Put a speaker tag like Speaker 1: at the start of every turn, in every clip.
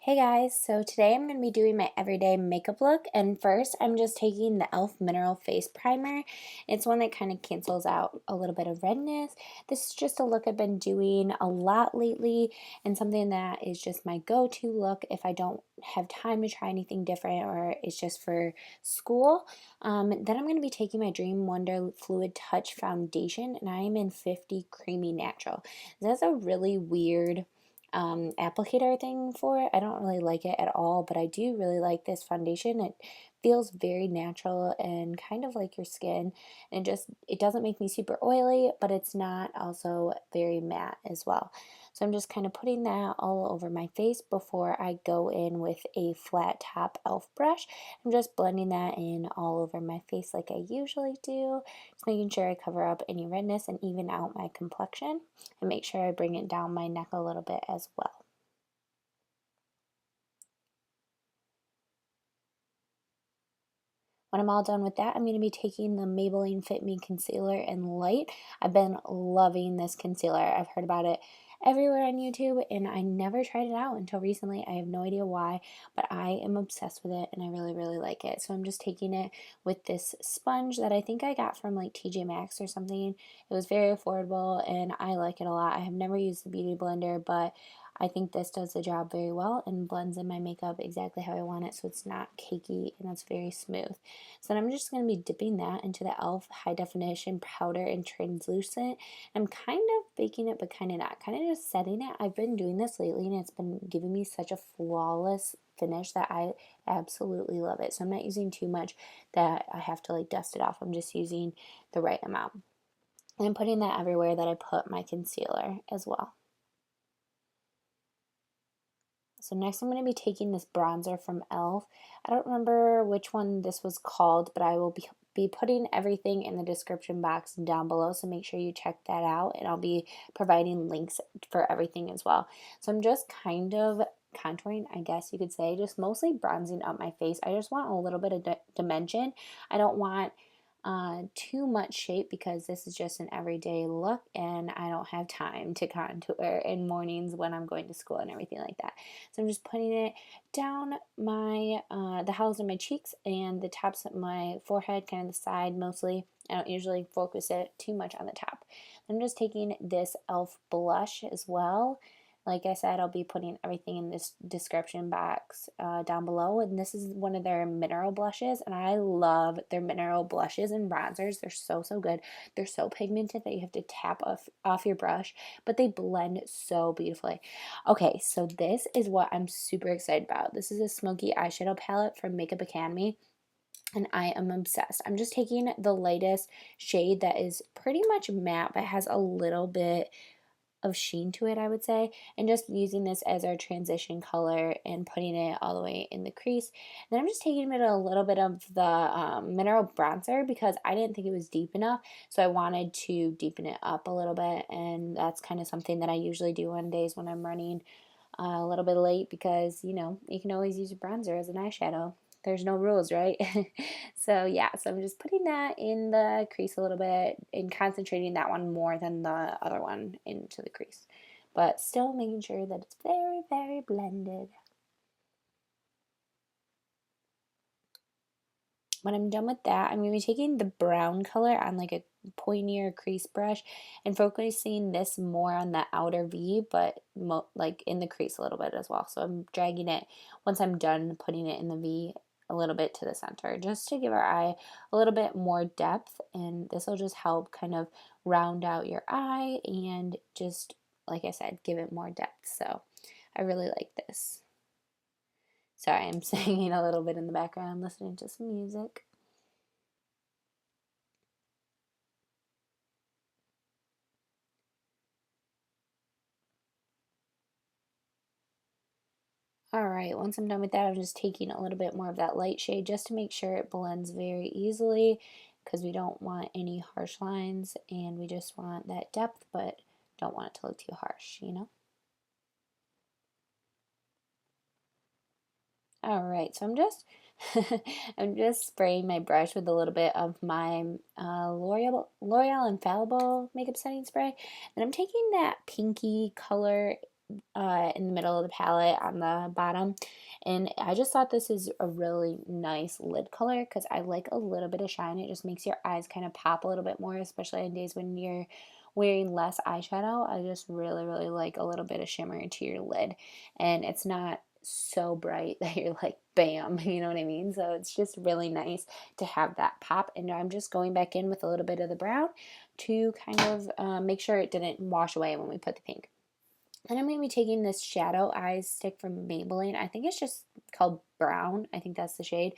Speaker 1: Hey guys, so today I'm going to be doing my everyday makeup look, and first I'm just taking the e.l.f. Mineral Face Primer. It's one that kind of cancels out a little bit of redness. This is just a look I've been doing a lot lately and something that is just my go-to look if I don't have time to try anything different or it's just for school. Then I'm going to be taking my Dream Wonder Fluid Touch Foundation, and I am in 50 Creamy Natural. That's a really weird applicator thing for it. I don't really like it at all, but I do really like this foundation. It feels very natural and kind of like your skin, and it doesn't make me super oily, but it's not also very matte as well. So I'm just kind of putting that all over my face before I go in with a flat top e.l.f. brush. I'm just blending that in all over my face like I usually do, just making sure I cover up any redness and even out my complexion, and make sure I bring it down my neck a little bit as well. When I'm all done with that, I'm going to be taking the Maybelline Fit Me Concealer in Light. I've been loving this concealer. I've heard about it everywhere on YouTube, and I never tried it out until recently. I have no idea why, but I am obsessed with it, and I really, really like it. So I'm just taking it with this sponge that I think I got from like TJ Maxx or something. It was very affordable, and I like it a lot. I have never used the Beauty Blender, but I think this does the job very well and blends in my makeup exactly how I want it, so it's not cakey and it's very smooth. So then I'm just going to be dipping that into the e.l.f. High Definition Powder and Translucent. I'm kind of baking it, but kind of not. Kind of just setting it. I've been doing this lately, and it's been giving me such a flawless finish that I absolutely love it. So I'm not using too much that I have to like dust it off. I'm just using the right amount. And I'm putting that everywhere that I put my concealer as well. So next I'm going to be taking this bronzer from e.l.f. I don't remember which one this was called, but I will be putting everything in the description box down below, so make sure you check that out, and I'll be providing links for everything as well. So I'm just kind of contouring, I guess you could say, just mostly bronzing up my face. I just want a little bit of dimension. I don't want too much shape because this is just an everyday look and I don't have time to contour in mornings when I'm going to school and everything like that. So I'm just putting it down my the hollows of my cheeks and the tops of my forehead, kind of the side mostly. I don't usually focus it too much on the top. I'm just taking this e.l.f. blush as well. Like I said, I'll be putting everything in this description box down below. And this is one of their mineral blushes. And I love their mineral blushes and bronzers. They're so, so good. They're so pigmented that you have to tap off your brush. But they blend so beautifully. Okay, so this is what I'm super excited about. This is a smoky eyeshadow palette from Makeup Academy, and I am obsessed. I'm just taking the lightest shade that is pretty much matte but has a little bit of sheen to it, I would say, and just using this as our transition color and putting it all the way in the crease. And then I'm just taking a little bit of the mineral bronzer because I didn't think it was deep enough, so I wanted to deepen it up a little bit, and that's kind of something that I usually do on days when I'm running a little bit late because, you know, you can always use a bronzer as an eyeshadow. There's no rules, right? So yeah, so I'm just putting that in the crease a little bit and concentrating that one more than the other one into the crease. But still making sure that it's very, very blended. When I'm done with that, I'm going to be taking the brown color on like a pointier crease brush and focusing this more on the outer V, but like in the crease a little bit as well. So I'm dragging it once I'm done putting it in the V a little bit to the center just to give our eye a little bit more depth, and this will just help kind of round out your eye and just, like I said, give it more depth. So I really like this. Sorry, I'm singing a little bit in the background, listening to some music. Alright, once I'm done with that, I'm just taking a little bit more of that light shade just to make sure it blends very easily, because we don't want any harsh lines and we just want that depth but don't want it to look too harsh, you know? Alright, so I'm just spraying my brush with a little bit of my L'Oreal Infallible makeup setting spray. And I'm taking that pinky color in the middle of the palette on the bottom. And I just thought this is a really nice lid color because I like a little bit of shine. It just makes your eyes kind of pop a little bit more, especially on days when you're wearing less eyeshadow. I just really, really like a little bit of shimmer to your lid. And it's not so bright that you're like, bam, you know what I mean? So it's just really nice to have that pop. And I'm just going back in with a little bit of the brown to kind of make sure it didn't wash away when we put the pink. Then I'm going to be taking this shadow eyes stick from Maybelline. I think it's just called Brown. I think that's the shade.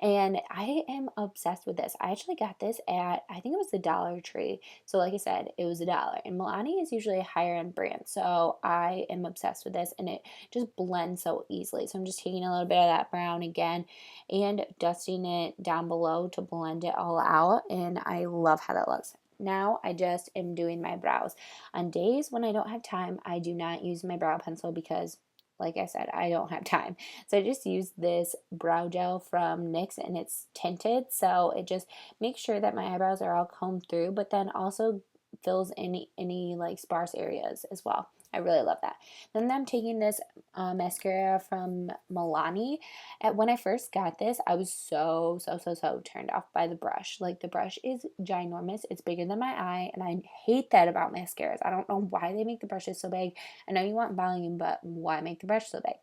Speaker 1: And I am obsessed with this. I actually got this at, I think it was the Dollar Tree. So like I said, it was $1. And Milani is usually a higher end brand. So I am obsessed with this and it just blends so easily. So I'm just taking a little bit of that brown again and dusting it down below to blend it all out. And I love how that looks. Now I just am doing my brows. On days when I don't have time, I do not use my brow pencil because, like I said, I don't have time. So I just use this brow gel from NYX and it's tinted. So it just makes sure that my eyebrows are all combed through, but then also fills any like sparse areas as well. I really love that. Then I'm taking this mascara from Milani. When I first got this, I was so turned off by the brush. Like the brush is ginormous. It's bigger than my eye, and I hate that about mascaras. I don't know why they make the brushes so big. I know you want volume, but why make the brush so big?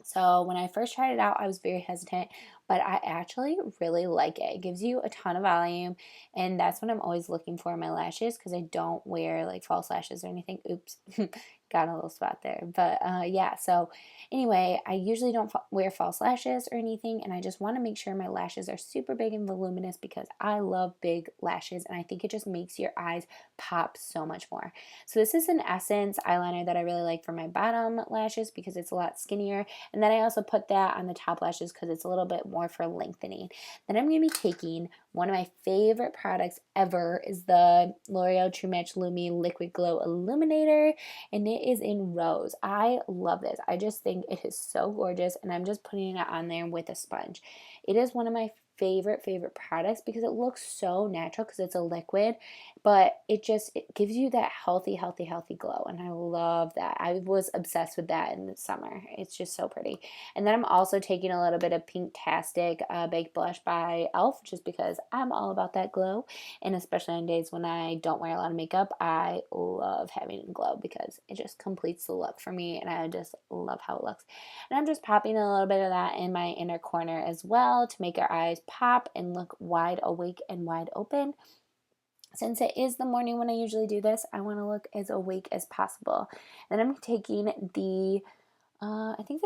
Speaker 1: So when I first tried it out, I was very hesitant, but I actually really like it. It gives you a ton of volume, and that's what I'm always looking for in my lashes because I don't wear like false lashes or anything. Oops, got a little spot there. But yeah, so anyway, I usually don't wear false lashes or anything, and I just want to make sure my lashes are super big and voluminous because I love big lashes, and I think it just makes your eyes pop so much more. So this is an Essence eyeliner that I really like for my bottom lashes because it's a lot skinnier. And then I also put that on the top lashes because it's a little bit more for lengthening. Then I'm going to be taking one of my favorite products ever is the L'Oreal True Match Lumi Liquid Glow Illuminator, and it is in Rose. I love this. I just think it is so gorgeous, and I'm just putting it on there with a sponge. It is one of my favorite products because it looks so natural because it's a liquid, but it gives you that healthy glow, and I love that. I was obsessed with that in the summer. It's just so pretty. And then I'm also taking a little bit of Pinktastic Baked Blush by e.l.f. just because I'm all about that glow, and especially on days when I don't wear a lot of makeup, I love having a glow because it just completes the look for me, and I just love how it looks. And I'm just popping a little bit of that in my inner corner as well to make our eyes pop and look wide awake and wide open. Since it is the morning when I usually do this, I want to look as awake as possible. And I'm taking the, I think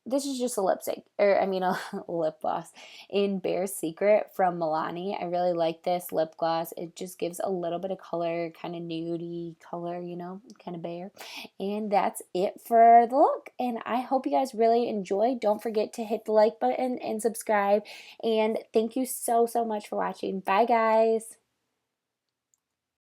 Speaker 1: this is just a lipstick, or I mean a lip gloss in Bare Secret from Milani. I really like this lip gloss. It just gives a little bit of color, kind of nudie color, you know, kind of bare. And that's it for the look. And I hope you guys really enjoyed. Don't forget to hit the like button and subscribe. And thank you so much for watching. Bye, guys.